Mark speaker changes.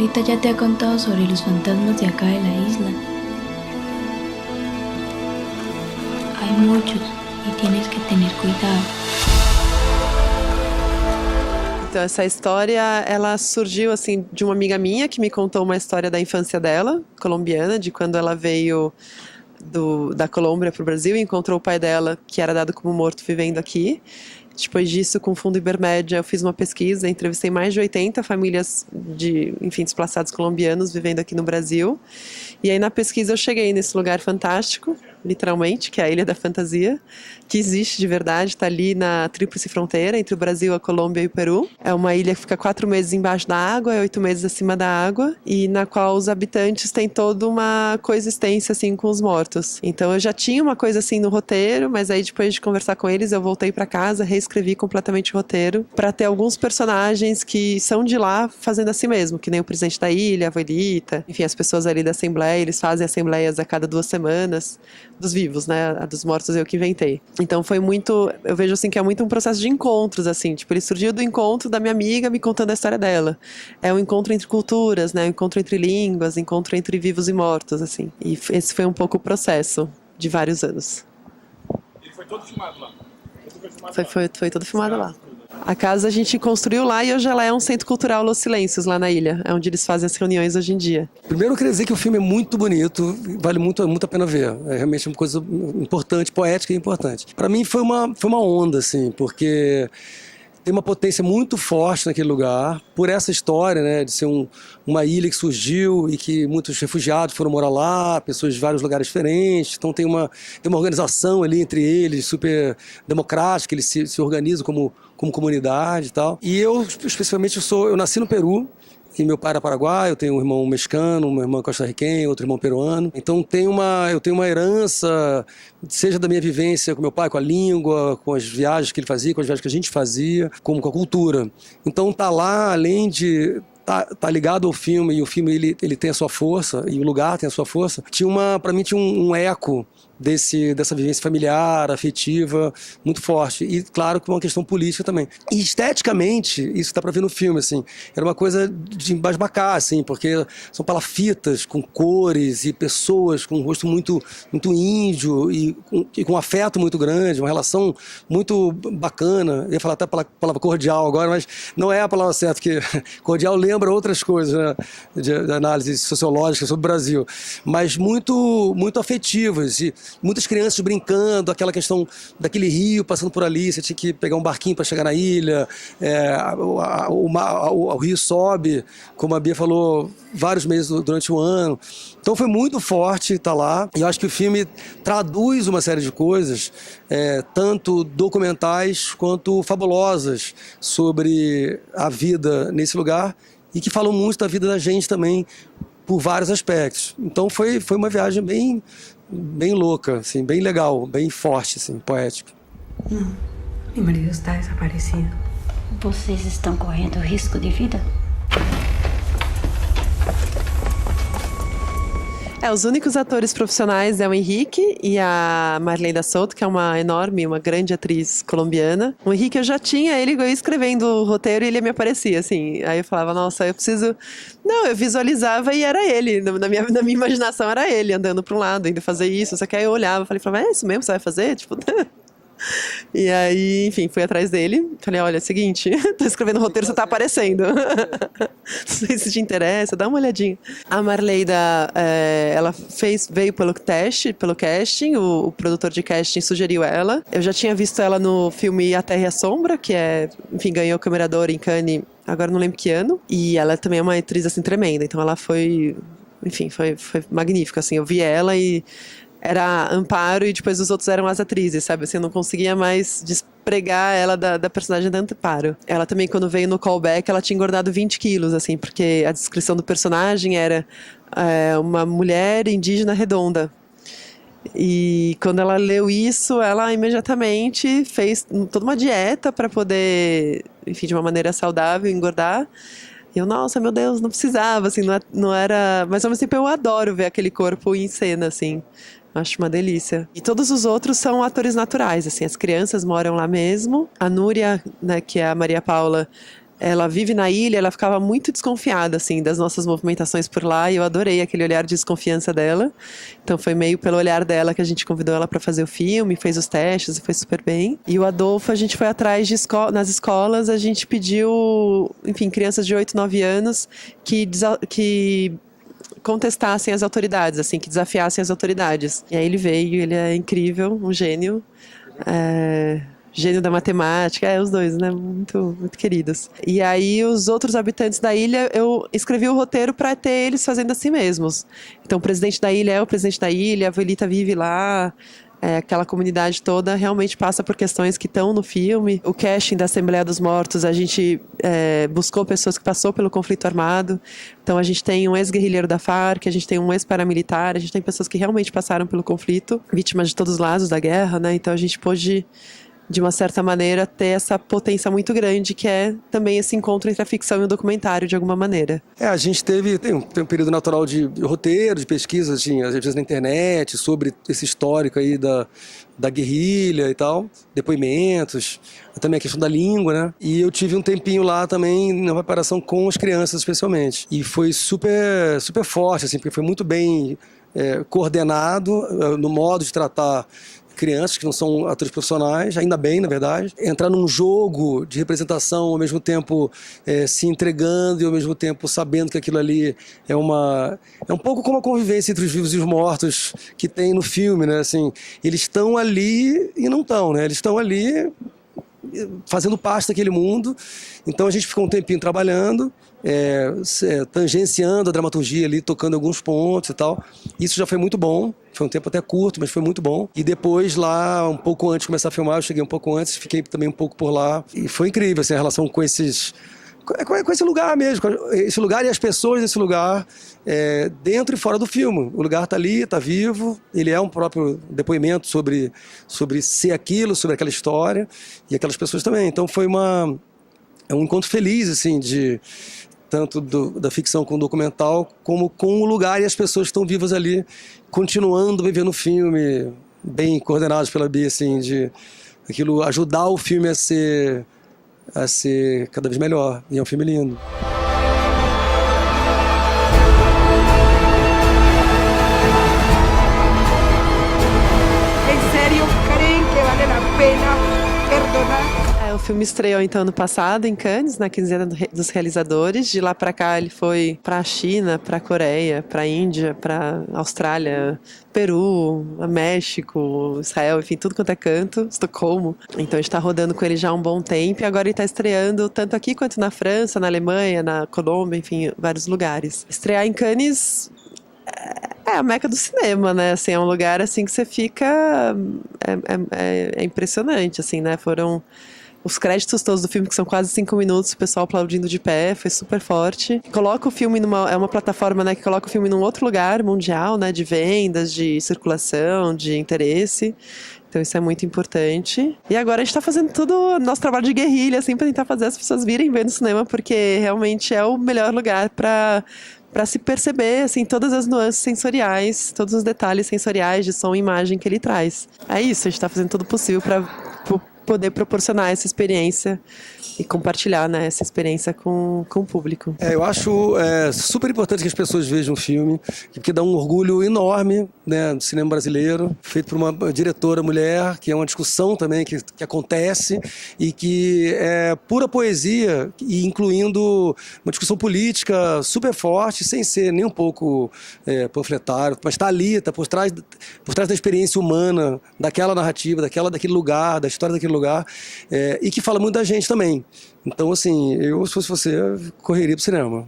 Speaker 1: abuelita ya te ha contado sobre los fantasmas de acá de la isla. Hay muchos y tienes que tener cuidado.
Speaker 2: Então, essa história, ela surgiu, assim, de uma amiga minha que me contou uma história da infância dela, colombiana, de quando ela veio da Colômbia para o Brasil e encontrou o pai dela, que era dado como morto, vivendo aqui. Depois disso, com o Fundo Ibermédia, eu fiz uma pesquisa, entrevistei mais de 80 famílias desplaçados colombianos vivendo aqui no Brasil. E aí, na pesquisa, eu cheguei nesse lugar fantástico, literalmente, que é a Ilha da Fantasia, que existe de verdade, está ali na tríplice fronteira, entre o Brasil, a Colômbia e o Peru. É uma ilha que fica 4 meses embaixo da água, 8 meses acima da água, e na qual os habitantes têm toda uma coexistência, assim, com os mortos. Então, eu já tinha uma coisa assim no roteiro, mas aí, depois de conversar com eles, eu voltei para casa, reescrevi completamente o roteiro, para ter alguns personagens que são de lá fazendo assim mesmo, que nem o presidente da ilha, a abuelita, enfim, as pessoas ali da Assembleia, eles fazem assembleias a cada 2 semanas, dos vivos, né, a dos mortos eu que inventei. Então foi muito, eu vejo assim que é muito um processo de encontros, assim, tipo, ele surgiu do encontro da minha amiga me contando a história dela. É um encontro entre culturas, né, um encontro entre línguas, encontro entre vivos e mortos, assim. E esse foi um pouco o processo de vários anos.
Speaker 3: Ele foi todo filmado lá?
Speaker 2: Foi todo filmado lá. A casa a gente construiu lá e hoje ela é um centro cultural Los Silêncios, lá na ilha. É onde eles fazem as reuniões hoje em dia.
Speaker 4: Primeiro eu queria dizer que o filme é muito bonito, vale muito a pena ver. É realmente uma coisa importante, poética e importante. Para mim foi uma onda, assim, porque tem uma potência muito forte naquele lugar, por essa história, né, de ser uma ilha que surgiu e que muitos refugiados foram morar lá, pessoas de vários lugares diferentes, então tem uma organização ali entre eles, super democrática, eles se organizam como comunidade e tal. E eu, especificamente, eu nasci no Peru, e meu pai era paraguaio, eu tenho um irmão mexicano, uma irmã costarriquenha, outro irmão peruano. Então eu tenho uma herança, seja da minha vivência com meu pai, com a língua, com as viagens que ele fazia, com as viagens que a gente fazia, como com a cultura. Então tá lá, além de tá ligado ao filme, e o filme ele tem a sua força, e o lugar tem a sua força, para mim tinha um eco dessa vivência familiar, afetiva, muito forte. E, claro, com uma questão política também. E, esteticamente, isso dá pra ver no filme, assim, era uma coisa de embasbacar, assim, porque são palafitas com cores e pessoas com um rosto muito, muito índio e com um afeto muito grande, uma relação muito bacana. Eu ia falar até a palavra cordial agora, mas não é a palavra certa, porque cordial lembra outras coisas, né, de análise sociológica sobre o Brasil, mas muito, muito afetivas, e muitas crianças brincando, aquela questão daquele rio passando por ali, você tinha que pegar um barquinho para chegar na ilha, o rio sobe, como a Bia falou, vários meses durante o ano. Então foi muito forte estar lá, e eu acho que o filme traduz uma série de coisas, tanto documentais quanto fabulosas, sobre a vida nesse lugar, e que falam muito da vida da gente também, por vários aspectos. Então foi uma viagem bem louca, assim, bem legal, bem forte, assim, poética.
Speaker 5: Meu marido está desaparecido.
Speaker 1: Vocês estão correndo risco de vida?
Speaker 2: Os únicos atores profissionais é o Henrique e a Marley da Souto, que é uma grande atriz colombiana. O Henrique, eu já tinha ele escrevendo o roteiro e ele me aparecia, assim. Aí eu falava, nossa, eu preciso... Não, eu visualizava e era ele. Na minha imaginação era ele, andando para um lado, indo fazer isso. Só que aí eu olhava e falei, é isso mesmo que você vai fazer? Tipo... E aí, enfim, fui atrás dele. Falei, olha, é o seguinte, tô escrevendo o roteiro, você tá aparecendo. Não sei se te interessa, dá uma olhadinha. A Marleida, ela veio pelo casting, o produtor de casting sugeriu ela. Eu já tinha visto ela no filme A Terra e a Sombra, que ganhou o Câmera d'Or em Cannes, agora não lembro que ano. E ela também é uma atriz, assim, tremenda. Então ela foi magnífica, assim. Eu vi ela e era Amparo e depois os outros eram as atrizes, sabe? Assim, eu não conseguia mais despregar ela da personagem da Amparo. Ela também, quando veio no callback, ela tinha engordado 20 quilos, assim, porque a descrição do personagem era uma mulher indígena redonda. E quando ela leu isso, ela imediatamente fez toda uma dieta para poder, enfim, de uma maneira saudável, engordar. E eu, nossa, meu Deus, não precisava, assim, não era... Mas ao mesmo tempo eu adoro ver aquele corpo em cena, assim. Acho uma delícia. E todos os outros são atores naturais, assim. As crianças moram lá mesmo. A Núria, né, que é a Maria Paula, ela vive na ilha, ela ficava muito desconfiada, assim, das nossas movimentações por lá, e eu adorei aquele olhar de desconfiança dela. Então foi meio pelo olhar dela que a gente convidou ela para fazer o filme, fez os testes e foi super bem. E o Adolfo, a gente foi atrás de nas escolas, a gente pediu, enfim, crianças de 8, 9 anos que contestassem as autoridades, assim, que desafiassem as autoridades. E aí ele veio, ele é incrível, um gênio. Gênio da matemática, os dois, né? Muito, muito queridos. E aí, os outros habitantes da ilha, eu escrevi o roteiro para ter eles fazendo assim mesmos. Então, o presidente da ilha é o presidente da ilha, a Avelita vive lá, aquela comunidade toda realmente passa por questões que estão no filme. O casting da Assembleia dos Mortos, a gente buscou pessoas que passou pelo conflito armado. Então, a gente tem um ex-guerrilheiro da Farc, a gente tem um ex-paramilitar, a gente tem pessoas que realmente passaram pelo conflito, vítimas de todos os lados da guerra, né? Então, a gente pôde, de uma certa maneira, ter essa potência muito grande, que é também esse encontro entre a ficção e o documentário, de alguma maneira.
Speaker 4: A gente tem um período natural de roteiro, de pesquisa, assim, às vezes na internet, sobre esse histórico aí da guerrilha e tal, depoimentos, também a questão da língua, né? E eu tive um tempinho lá também na preparação com as crianças, especialmente. E foi super, super forte, assim, porque foi muito bem coordenado no modo de tratar crianças que não são atores profissionais, ainda bem, na verdade. Entrar num jogo de representação, ao mesmo tempo se entregando e ao mesmo tempo sabendo que aquilo ali é um pouco como a convivência entre os vivos e os mortos que tem no filme, né? Assim, eles estão ali e não estão, né? Eles estão ali fazendo parte daquele mundo. Então a gente ficou um tempinho trabalhando, tangenciando a dramaturgia ali, tocando alguns pontos e tal. Isso já foi muito bom. Foi um tempo até curto, mas foi muito bom. E depois lá, um pouco antes de começar a filmar, eu cheguei um pouco antes, fiquei também um pouco por lá. E foi incrível, assim, a relação com esse lugar mesmo, esse lugar e as pessoas desse lugar, dentro e fora do filme. O lugar está ali, está vivo, ele é um próprio depoimento sobre ser aquilo, sobre aquela história, e aquelas pessoas também. Então foi um encontro feliz, assim, tanto da ficção com o documental, como com o lugar e as pessoas que estão vivas ali, continuando a viver no filme, bem coordenados pela Bia, assim, de aquilo ajudar o filme a ser cada vez melhor. E é um filme lindo.
Speaker 6: ¿En serio creen que vale a pena perdonar?
Speaker 2: O filme estreou então ano passado em Cannes, na quinzena dos realizadores. De lá para cá ele foi para a China, para a Coreia, para a Índia, para a Austrália, Peru, México, Israel, enfim, tudo quanto é canto, Estocolmo. Então a gente está rodando com ele já há um bom tempo e agora ele está estreando tanto aqui quanto na França, na Alemanha, na Colômbia, enfim, vários lugares. Estrear em Cannes é a meca do cinema, né? Assim, é um lugar assim que você fica... É impressionante, assim, né? Foram os créditos todos do filme, que são quase 5 minutos, o pessoal aplaudindo de pé, foi super forte. Coloca o filme é uma plataforma, né, que coloca o filme num outro lugar mundial, né, de vendas, de circulação, de interesse. Então isso é muito importante. E agora a gente tá fazendo todo nosso trabalho de guerrilha, assim, pra tentar fazer as pessoas virem ver no cinema, porque realmente é o melhor lugar para se perceber, assim, todas as nuances sensoriais, todos os detalhes sensoriais de som e imagem que ele traz. É isso, a gente tá fazendo tudo possível para poder proporcionar essa experiência e compartilhar, né, essa experiência com o público.
Speaker 4: Eu acho super importante que as pessoas vejam o filme, porque dá um orgulho enorme, né, do cinema brasileiro, feito por uma diretora mulher, que é uma discussão também que acontece e que é pura poesia, e incluindo uma discussão política super forte, sem ser nem um pouco panfletário, mas está ali, está por trás da experiência humana, daquela narrativa, daquele lugar, da história daquele lugar, e que fala muito da gente também. Então, assim, eu, se fosse você, correria pro cinema.